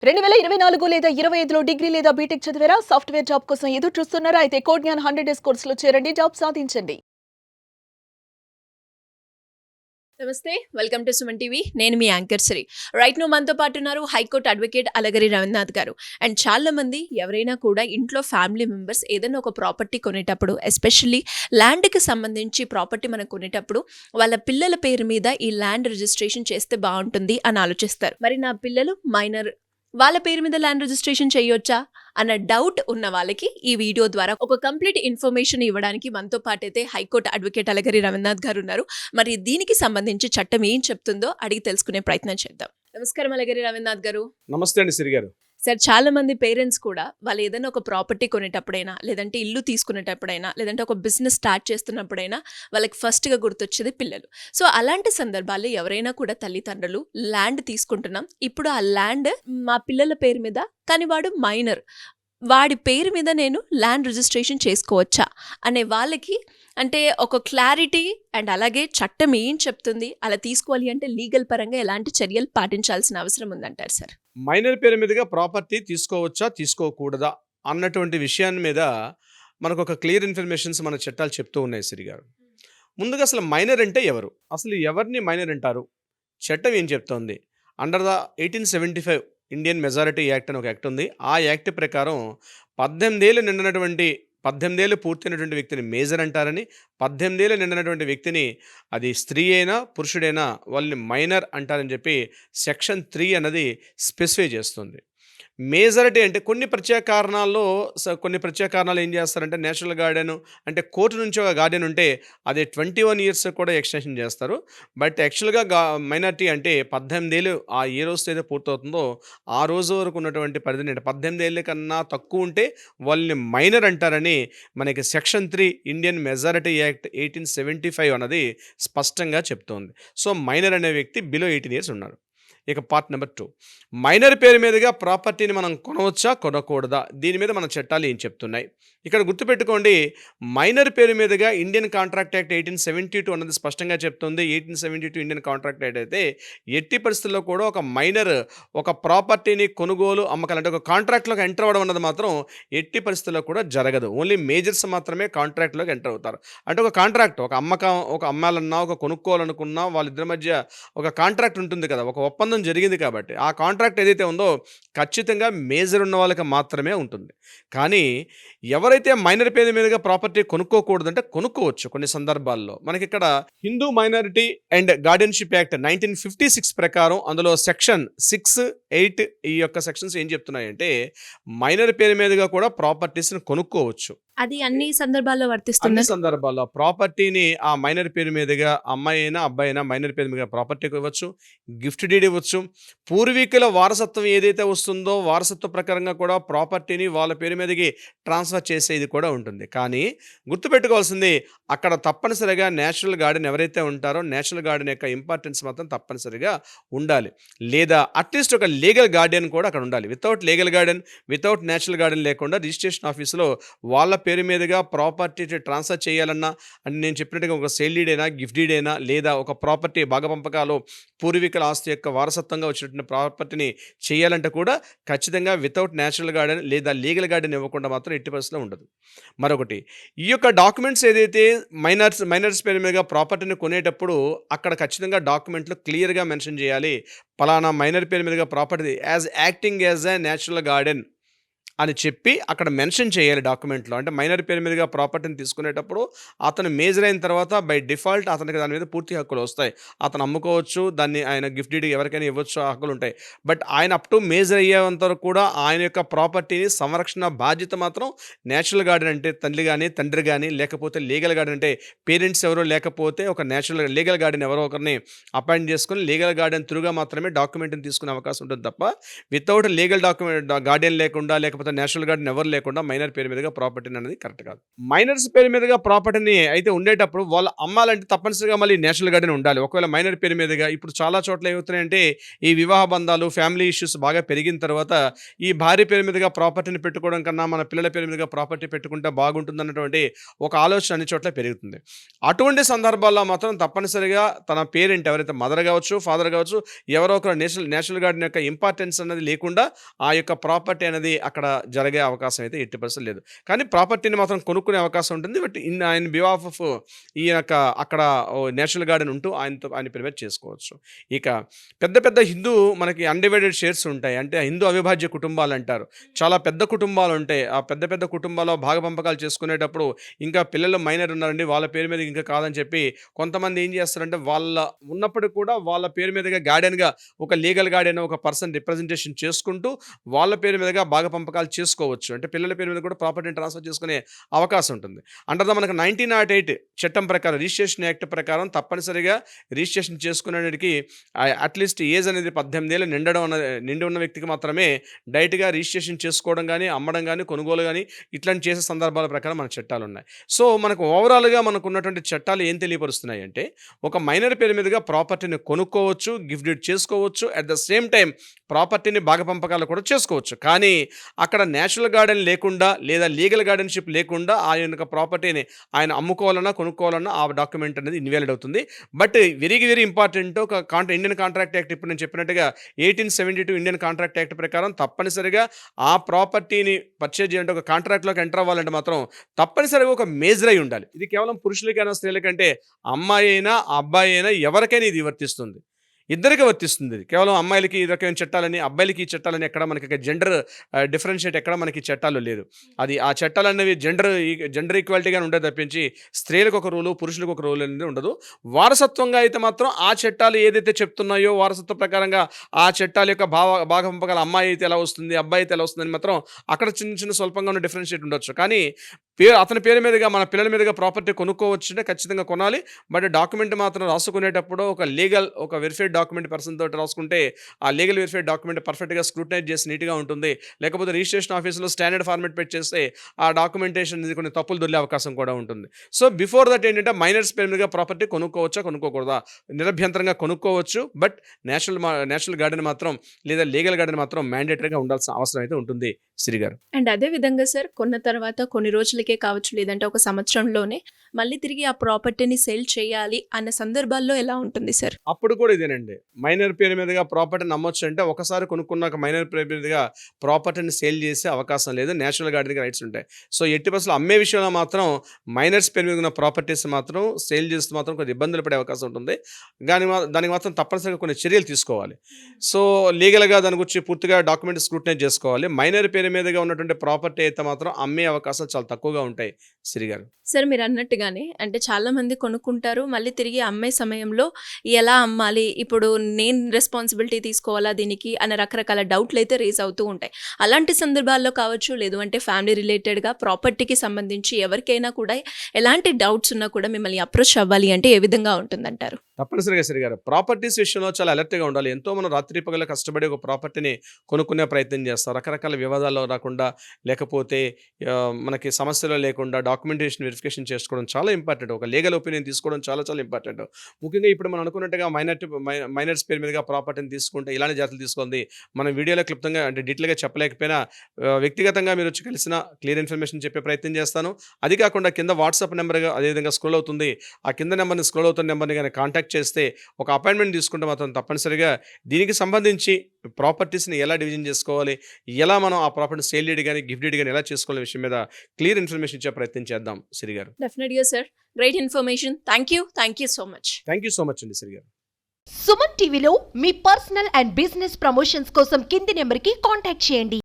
2024 లేదా 25లో డిగ్రీ లేదా బీటెక్ చదివారా? సాఫ్ట్‌వేర్ జాబ్ కోసం ఎదురు చూస్తున్నారా? అయితే కోడ్ జ్ఞాన్ 100 డేస్ కోర్సులో చేరండి. జాబ్ సాధించండి. నమస్తే వెల్కమ్ టు సుమన్ టీవీ. నేను మీ యాంకర్ శ్రీ. రైట్ నో మనతో పాటు ఉన్నారు హైకోర్టు అడ్వకేట్ అలగరి రవీంద్రనాథ్ గారు. అండ్ చాలా మంది ఎవరైనా కూడా ఇంట్లో ఫ్యామిలీ మెంబర్స్ ఏదైనా ఒక ప్రాపర్టీ కొనేటప్పుడు, ఎస్పెషల్లీ ల్యాండ్కి సంబంధించి ప్రాపర్టీ మనం కొనేటప్పుడు వాళ్ళ పిల్లల పేరు మీద ఈ ల్యాండ్ రిజిస్ట్రేషన్ చేస్తే బాగుంటుంది అని ఆలోచిస్తారు. మరి నా పిల్లలు మైనర్, వాళ్ళ పేరు మీద ల్యాండ్ రిజిస్ట్రేషన్ చేయొచ్చా అన్న డౌట్ ఉన్న వాళ్ళకి ఈ వీడియో ద్వారా ఒక కంప్లీట్ ఇన్ఫర్మేషన్ ఇవ్వడానికి మనతో పాటు అయితే హైకోర్టు అడ్వకేట్ అలగరి రవీంద్రనాథ్ గారు ఉన్నారు. మరి దీనికి సంబంధించి చట్టం ఏం చెప్తుందో అడిగి తెలుసుకునే ప్రయత్నం చేద్దాం. నమస్కారం అలగరి రవీంద్రనాథ్ గారు. నమస్తే అండి సిరి గారు. సార్, చాలా మంది పేరెంట్స్ కూడా వాళ్ళు ఏదైనా ఒక ప్రాపర్టీ కొనేటప్పుడైనా, లేదంటే ఇల్లు తీసుకునేటప్పుడైనా, లేదంటే ఒక బిజినెస్ స్టార్ట్ చేస్తున్నప్పుడైనా వాళ్ళకి ఫస్ట్గా గుర్తొచ్చేది పిల్లలు. సో అలాంటి సందర్భాల్లో ఎవరైనా కూడా తల్లిదండ్రులు ల్యాండ్ తీసుకుంటున్నాం, ఇప్పుడు ఆ ల్యాండ్ మా పిల్లల పేరు మీద, కానీ వాడు మైనర్, వాడి పేరు మీద నేను ల్యాండ్ రిజిస్ట్రేషన్ చేసుకోవచ్చా అనే వాళ్ళకి అంటే ఒక క్లారిటీ అండ్ అలాగే చట్టం ఏం చెప్తుంది, అలా తీసుకోవాలి అంటే లీగల్ పరంగా ఎలాంటి చర్యలు పాటించాల్సిన అవసరం ఉందంటారు సార్? మైనర్ పేరు మీదుగా ప్రాపర్టీ తీసుకోవచ్చా తీసుకోకూడదా అన్నటువంటి విషయాన్ని మీద మనకు ఒక క్లియర్ ఇన్ఫర్మేషన్స్ మన చట్టాలు చెప్తూ ఉన్నాయి సిరి గారు. ముందుగా అసలు మైనర్ అంటే ఎవరు, అసలు ఎవరిని మైనర్ అంటారు, చట్టం ఏం చెప్తోంది? Under the 1875 Indian majority act అని ఒక యాక్ట్ ఉంది. ఆ యాక్ట్ ప్రకారం 18 ఏళ్ళు నిండినటువంటి 18 ఏళ్ళు పూర్తయినటువంటి వ్యక్తిని మేజర్ అంటారని, 18 ఏళ్ళు నిండినటువంటి వ్యక్తిని అది స్త్రీ అయినా పురుషుడైనా వాళ్ళని మైనర్ అంటారని చెప్పి సెక్షన్ 3 అన్నది స్పెసిఫై చేస్తుంది. మేజారిటీ అంటే కొన్ని ప్రత్యేక కారణాలు ఏం చేస్తారంటే నేషనల్ గార్డెన్ అంటే కోర్టు నుంచి ఒక గార్డెన్ ఉంటే అది 21 ఇయర్స్ కూడా ఎక్స్టెన్షన్ చేస్తారు. బట్ యాక్చువల్గా మైనారిటీ అంటే 18 ఏళ్ళు ఏ రోజు అయితే పూర్తవుతుందో ఆ రోజు వరకు ఉన్నటువంటి పరిధిని, అంటే 18 ఏళ్ళ కన్నా తక్కువ ఉంటే వాళ్ళని మైనర్ అంటారని మనకి సెక్షన్ 3 ఇండియన్ మెజారిటీ యాక్ట్ 1875 అన్నది స్పష్టంగా చెప్తోంది. సో మైనర్ అనే వ్యక్తి బిలో 18 ఇయర్స్ ఉన్నారు. ఇక పార్ట్ నెంబర్ 2, మైనర్ పేరు మీదుగా ప్రాపర్టీని మనం కొనవచ్చా కొనకూడదా, దీని మీద మన చట్టాలు ఏం చెప్తున్నాయి? ఇక్కడ గుర్తుపెట్టుకోండి, మైనర్ పేరు మీదుగా ఇండియన్ కాంట్రాక్ట్ యాక్ట్ 1872 అన్నది స్పష్టంగా చెప్తుంది. 1872 ఇండియన్ కాంట్రాక్ట్ యాక్ట్ అయితే ఎట్టి పరిస్థితుల్లో కూడా ఒక మైనర్ ఒక ప్రాపర్టీని కొనుగోలు అమ్మకాలంటే ఒక కాంట్రాక్ట్లోకి ఎంటర్ అవ్వడం అన్నది మాత్రం ఎట్టి పరిస్థితుల్లో కూడా జరగదు. ఓన్లీ మేజర్స్ మాత్రమే కాంట్రాక్ట్లోకి ఎంటర్ అవుతారు. అంటే ఒక కాంట్రాక్ట్, ఒక అమ్మాలన్నా ఒక కొనుక్కోవాలనుకున్నా వాళ్ళిద్దరి మధ్య ఒక కాంట్రాక్ట్ ఉంటుంది కదా, ఒక ఒప్పందం జరిగింది కాబట్టి ఆ కాంట్రాక్ట్ ఏదైతే ఉందో ఖచ్చితంగా మేజర్ ఉన్న వాళ్ళకి మాత్రమే ఉంటుంది. కానీ ఎవరైతే మైనర్ పేరు మీదుగా ప్రాపర్టీ కొనుక్కోకూడదంటే కొనుక్కోవచ్చు కొన్ని సందర్భాల్లో. మనకి ఇక్కడ Hindu minority and guardianship act 1956 ప్రకారం అందులో సెక్షన్ 6, 8 ఈ యొక్క సెక్షన్స్ ఏం చెప్తున్నాయంటే మైనర్ పేరు మీదుగా కూడా ప్రాపర్టీస్ని కొనుక్కోవచ్చు. అది అన్ని సందర్భాల్లో వర్తిస్తుంది. అన్ని సందర్భాల్లో ప్రాపర్టీని ఆ మైనర్ పేరు మీదుగా అమ్మాయి అయినా అబ్బాయి అయినా మైనర్ పేరు మీద ప్రాపర్టీకి ఇవ్వచ్చు, గిఫ్ట్ డీడ్ ఇవ్వచ్చు. పూర్వీకుల వారసత్వం ఏదైతే వస్తుందో వారసత్వ ప్రకారంగా కూడా ప్రాపర్టీని వాళ్ళ పేరు మీదకి ట్రాన్స్ఫర్ చేసేది కూడా ఉంటుంది. కానీ గుర్తుపెట్టుకోవాల్సింది అక్కడ తప్పనిసరిగా నేషనల్ గార్డెన్ ఎవరైతే ఉంటారో నేషనల్ గార్డెన్ యొక్క ఇంపార్టెన్స్ మాత్రం తప్పనిసరిగా ఉండాలి. లేదా అట్లీస్ట్ ఒక లీగల్ గార్డెన్ కూడా అక్కడ ఉండాలి. Without legal garden, without national garden లేకుండా రిజిస్ట్రేషన్ ఆఫీసులో వాళ్ళ పేరు మీదుగా ప్రాపర్టీ ట్రాన్స్ఫర్ చేయాలన్నా, అని నేను చెప్పినట్టుగా ఒక సేల్ డీడ్ అయినా గిఫ్ట్ డీడ్ అయినా లేదా ఒక ప్రాపర్టీ భాగపంపకాలు పూర్వీకుల ఆస్తి యొక్క వారసత్వంగా వచ్చినటువంటి ప్రాపర్టీని చేయాలంటే కూడా ఖచ్చితంగా వితౌట్ నేషనల్ గార్డెన్ లేదా లీగల్ గార్డెన్ ఇవ్వకుండా మాత్రం ఎట్టి పరిస్థితిలో ఉండదు. మరొకటి, ఈ యొక్క డాక్యుమెంట్స్ ఏదైతే మైనర్స్ పేరు మీదుగా ప్రాపర్టీని కొనేటప్పుడు అక్కడ ఖచ్చితంగా డాక్యుమెంట్లు క్లియర్గా మెన్షన్ చేయాలి. పలానా మైనర్ పేరు మీదుగా property acting as a national garden అని చెప్పి అక్కడ మెన్షన్ చేయాలి డాక్యుమెంట్లో. అంటే మైనర్ పేరు మీదుగా ప్రాపర్టీని తీసుకునేటప్పుడు అతను మేజర్ అయిన తర్వాత బై డిఫాల్ట్ అతనికి దాని మీద పూర్తి హక్కులు వస్తాయి. అతను అమ్ముకోవచ్చు, దాన్ని ఆయన గిఫ్ట్ డీడ్ ఎవరికైనా ఇవ్వచ్చు, హక్కులు ఉంటాయి. బట్ ఆయన అప్ టు మేజర్ అయ్యేంత వరకు కూడా ఆయన యొక్క ప్రాపర్టీని సంరక్షణ బాధ్యత మాత్రం నేషనల్ గార్డెన్ అంటే తల్లి కానీ తండ్రి కానీ, లేకపోతే లీగల్ గార్డెన్ అంటే పేరెంట్స్ ఎవరో లేకపోతే ఒక నేషనల్ లీగల్ గార్డెన్ ఎవరో ఒకరిని అపాయింట్ చేసుకుని లీగల్ గార్డెన్ త్రూగా మాత్రమే డాక్యుమెంట్ని తీసుకునే అవకాశం ఉంటుంది తప్ప వితౌట్ లీగల్ గార్డెన్ లేకుండా లేకపోతే లేకపోతే నేషనల్ గార్డెన్ ఎవరు లేకుండా మైనర్ పేరు మీదుగా ప్రాపర్టీని అనేది కరెక్ట్ కాదు. మైనర్స్ పేరు మీదుగా ప్రాపర్టీని అయితే ఉండేటప్పుడు వాళ్ళు అమ్మాలంటే తప్పనిసరిగా మళ్ళీ నేషనల్ గార్డెన్ ఉండాలి. ఒకవేళ మైనర్ పేరు మీదుగా ఇప్పుడు చాలా చోట్ల ఏమవుతున్నాయంటే ఈ వివాహ బంధాలు, ఫ్యామిలీ ఇష్యూస్ బాగా పెరిగిన తర్వాత ఈ భార్య పేరు మీదుగా ప్రాపర్టీని పెట్టుకోవడం కన్నా మన పిల్లల పేరు మీదుగా ప్రాపర్టీ పెట్టుకుంటే బాగుంటుంది అన్నటువంటి ఒక ఆలోచన అన్ని చోట్ల పెరుగుతుంది. అటువంటి సందర్భాల్లో మాత్రం తప్పనిసరిగా తన పేరెంట్ ఎవరైతే మదర్ కావచ్చు, ఫాదర్ కావచ్చు, ఎవరో ఒకరు నేషనల్ గార్డెన్ యొక్క ఇంపార్టెన్స్ అనేది లేకుండా ఆ యొక్క ప్రాపర్టీ అనేది అక్కడ జరిగే అవకాశం అయితే 80% లేదు. కానీ ప్రాపర్టీని మాత్రం కొనుక్కునే అవకాశం ఉంటుంది. బట్ ఆయన బిహాఫ్ ఆఫ్ ఈ యొక్క అక్కడ నేషనల్ గార్డెన్ ఉంటూ ఆయన పేరు మీద చేసుకోవచ్చు. ఇక పెద్ద పెద్ద హిందూ మనకి అన్డివైడెడ్ షేర్స్ ఉంటాయి. అంటే హిందూ అవిభాజ్య కుటుంబాలు అంటారు. చాలా పెద్ద కుటుంబాలు ఉంటాయి. ఆ పెద్ద పెద్ద కుటుంబాల్లో భాగపంపకాలు చేసుకునేటప్పుడు ఇంకా పిల్లలు మైనర్ ఉన్నారండి వాళ్ళ పేరు మీద ఇంకా కాదని చెప్పి కొంతమంది ఏం చేస్తారంటే వాళ్ళ ఉన్నప్పటికీ కూడా వాళ్ళ పేరు మీదుగా గార్డెన్గా ఒక లీగల్ గార్డెన్ ఒక పర్సన్ రిప్రజెంటేషన్ చేసుకుంటూ వాళ్ళ పేరు మీదుగా భాగపంపకాలు చేసుకోవచ్చు. అంటే పిల్లల పేరు మీద కూడా ప్రాపర్టీని ట్రాన్స్ఫర్ చేసుకునే అవకాశం ఉంటుంది. అంటే మనకు 1908 చట్టం ప్రకారం రిజిస్ట్రేషన్ యాక్ట్ ప్రకారం తప్పనిసరిగా రిజిస్ట్రేషన్ చేసుకునేటికి అట్లీస్ట్ ఏజ్ అనేది 18 ఏళ్ళు నిండి ఉన్న వ్యక్తికి మాత్రమే డైరెక్ట్గా రిజిస్ట్రేషన్ చేసుకోవడం కానీ, అమ్మడం కానీ, కొనుగోలు కానీ ఇట్లాంటి చేసే సందర్భాల ప్రకారం మన చట్టాలు ఉన్నాయి. సో మనకు ఓవరాల్గా మనకు ఉన్నటువంటి చట్టాలు ఏం తెలియపరుస్తున్నాయి అంటే ఒక మైనర్ పేరు మీదుగా ప్రాపర్టీని కొనుక్కోవచ్చు, గిఫ్ట్ డీడ్ చేసుకోవచ్చు, అట్ ద సేమ్ టైం ప్రాపర్టీని భాగపంపకాలు కూడా చేసుకోవచ్చు. కానీ అక్కడ నేషనల్ గార్డెన్ లేకుండా లేదా లీగల్ గార్డెన్షిప్ లేకుండా ఆ యొక్క ప్రాపర్టీని ఆయన అమ్ముకోవాలన్నా కొనుక్కోవాలన్నా ఆ డాక్యుమెంట్ అనేది ఇన్వాలిడ్ అవుతుంది. బట్ వెరీ వెరీ ఇంపార్టెంట్ ఒక ఇండియన్ కాంట్రాక్ట్ యాక్ట్ ఇప్పుడు నేను చెప్పినట్టుగా 1872 ఇండియన్ కాంట్రాక్ట్ యాక్ట్ ప్రకారం తప్పనిసరిగా ఆ ప్రాపర్టీని పర్చేజ్ చేయాలంటే ఒక కాంట్రాక్ట్లోకి ఎంటర్ అవ్వాలంటే మాత్రం తప్పనిసరిగా ఒక మేజర్ అయి ఉండాలి. ఇది కేవలం పురుషులకైనా స్త్రీలకంటే అమ్మాయి అయినా అబ్బాయి అయినా ఎవరికైనా ఇది వర్తిస్తుంది. ఇద్దరికి వర్తిస్తుంది. కేవలం అమ్మాయిలకి ఈ రకమైన చట్టాలని, అబ్బాయిలకి ఈ చట్టాలని ఎక్కడ మనకి జెండర్ డిఫరెన్షియేట్ ఎక్కడ మనకి చట్టాలు లేదు. అది ఆ చట్టాలు అనేవి జెండర్ ఈక్వాలిటీగానే ఉండే తప్పించి స్త్రీలకు ఒక రూలు, పురుషులకు ఒక రూల్ అనేది ఉండదు. వారసత్వంగా అయితే మాత్రం ఆ చట్టాలు ఏదైతే చెప్తున్నాయో వారసత్వ ప్రకారంగా ఆ చట్టాల యొక్క భాగపంపకాల అమ్మాయి అయితే ఎలా వస్తుంది, అబ్బాయి అయితే ఎలా వస్తుందని మాత్రం అక్కడ చిన్న చిన్న స్వల్పంగా ఉన్న డిఫరెన్షియేట్ ఉండొచ్చు. కానీ అతని పేరు మీదుగా మన పిల్లల మీదుగా ప్రాపర్టీ కొనుక్కోవచ్చు అంటే ఖచ్చితంగా కొనాలి. బట్ డాక్యుమెంట్ మాత్రం రాసుకునేటప్పుడు ఒక లీగల్ ఒక వెరిఫైడ్ డాక్యుమెంట్ పర్సన్ తోటి రాసుకుంటే ఆ లీగల్ వెరిఫైడ్ డాక్యుమెంట్ పర్ఫెక్ట్గా స్క్రూటనైజ్ చేసి నీట్గా ఉంటుంది. లేకపోతే రిజిస్ట్రేషన్ ఆఫీస్లో స్టాండర్డ్ ఫార్మేట్ పెట్టి చేస్తే ఆ డాక్యుమెంటేషన్ కొన్ని తప్పులు దొరికే అవకాశం కూడా ఉంటుంది. సో బిఫోర్ దట్ ఏంటంటే మైనర్స్ పేరు మీదుగా ప్రాపర్టీ కొనుక్కోవచ్చా కొనుక్కోకూడదా నిరభ్యంతరంగా కొనుక్కోవచ్చు. బట్ నేషనల్ గార్డెన్ మాత్రం లేదా లీగల్ గార్డెన్ మాత్రం మ్యాండేటరీగా ఉండాల్సిన అవసరం అయితే ఉంటుంది శ్రీ గారు. అండ్ అదే విధంగా సార్ కొన్న తర్వాత కొన్ని రోజులకే కావచ్చు లేదంటే ఒక సంవత్సరంలోనే మళ్ళీ తిరిగి ఆ ప్రాపర్టీని సేల్ చేయాలి అన్న సందర్భాల్లో ఎలా ఉంటుంది సార్? అప్పుడు కూడా ఇదేనండి. మైనర్ పేరు మీదుగా ప్రాపర్టీని నమ్మొచ్చు అంటే ఒకసారి కొనుక్కున్నాక మైనర్ పేరు మీదుగా ప్రాపర్టీని సేల్ చేసే అవకాశం లేదు. నేషనల్ గార్డెన్కి రైట్స్ ఉంటాయి. సో 80% అమ్మే విషయంలో మాత్రం మైనర్స్ పేరు మీద ఉన్న ప్రాపర్టీస్ మాత్రం సేల్ చేస్తూ మాత్రం కొన్ని ఇబ్బందులు పడే అవకాశం ఉంటుంది. దానికి మాత్రం తప్పనిసరిగా కొన్ని చర్యలు తీసుకోవాలి. సో లీగల్గా దాని గురించి పూర్తిగా డాక్యుమెంట్ స్క్రూటనైజ్ చేసుకోవాలి. మైనర్ పేరు మీదుగా ఉన్నటువంటి ప్రాపర్టీ అయితే మాత్రం అమ్మే అవకాశాలు చాలా తక్కువగా ఉంటాయి శ్రీ గారు. సార్ మీరు అన్నట్టుగానే అంటే చాలా మంది కొనుక్కుంటారు, మళ్ళీ తిరిగి అమ్మే సమయంలో ఎలా అమ్మాలి, ఇప్పుడు నేను రెస్పాన్సిబిలిటీ తీసుకోవాలా దీనికి అన్న రకరకాల డౌట్లు అయితే రేజ్ అవుతూ ఉంటాయి. అలాంటి సందర్భాల్లో కావచ్చు లేదు అంటే ఫ్యామిలీ రిలేటెడ్గా ప్రాపర్టీకి సంబంధించి ఎవరికైనా కూడా ఎలాంటి డౌట్స్ ఉన్నా కూడా మిమ్మల్ని అప్రోచ్ అవ్వాలి అంటే ఏ విధంగా ఉంటుందంటారు? తప్పనిసరిగా శ్రీ గారు ప్రాపర్టీస్ విషయంలో చాలా అలర్ట్గా ఉండాలి. ఎంతో మనం రాత్రి పగల కష్టపడి ఒక ప్రాపర్టీని కొనుక్కునే ప్రయత్నం చేస్తాం. రకరకాల వివాదాల్లో రాకుండా లేకపోతే మనకి సమస్యలు లేకుండా డాక్యుమెంటేషన్ వెరిఫికేషన్ చేసుకోవడం చాలా ఇంపార్టెంట్. ఒక లీగల్ ఒపీనియన్ తీసుకోవడం చాలా చాలా ఇంపార్టెంట్. ముఖ్యంగా ఇప్పుడు మనం అనుకున్నట్టుగా మైనర్స్ పేరు మీదుగా ప్రాపర్టీని తీసుకుంటే ఇలాంటి జాగ్రత్తలు తీసుకుంది. మనం వీడియోలో క్లుప్తంగా అంటే డీటెయిల్గా చెప్పలేకపోయినా వ్యక్తిగతంగా మీరు వచ్చి కలిసిన క్లియర్ ఇన్ఫర్మేషన్ చెప్పే ప్రయత్నం చేస్తాను. అది కాకుండా కింద వాట్సాప్ నెంబర్గా అదేవిధంగా స్క్రోల్ అవుతుంది. ఆ కింద నెంబర్ని స్క్రోల్ అవుతున్న నెంబర్ని కానీ కాంటాక్ట్ చేస్తే ఒక అపాయింట్మెంట్ తీసుకుంటే మాత్రం తప్పనిసరిగా దీనికి సంబంధించి ప్రాపర్టీస్ని ఎలా డివిజన్ చేసుకోవాలి, ఎలా మనం ఆ ప్రాపర్టీ సేల్ డీడ్ కానీ గిఫ్ట్ డీడ్ కానీ ఎలా చేసుకోవాలనే విషయం మీద క్లియర్ ఇన్ఫర్మేషన్ ఇచ్చే ప్రయత్నం చేద్దాం శ్రీ గారు. డెఫినెట్గా sir, great information. Thank you so much. Thank you so much అండి శ్రీ గారు. సుమన్ టీవీలో మీ పర్సనల్ అండ్ బిజినెస్ ప్రమోషన్స్ కోసం కింది నెంబర్కి కాంటాక్ట్ చేయండి.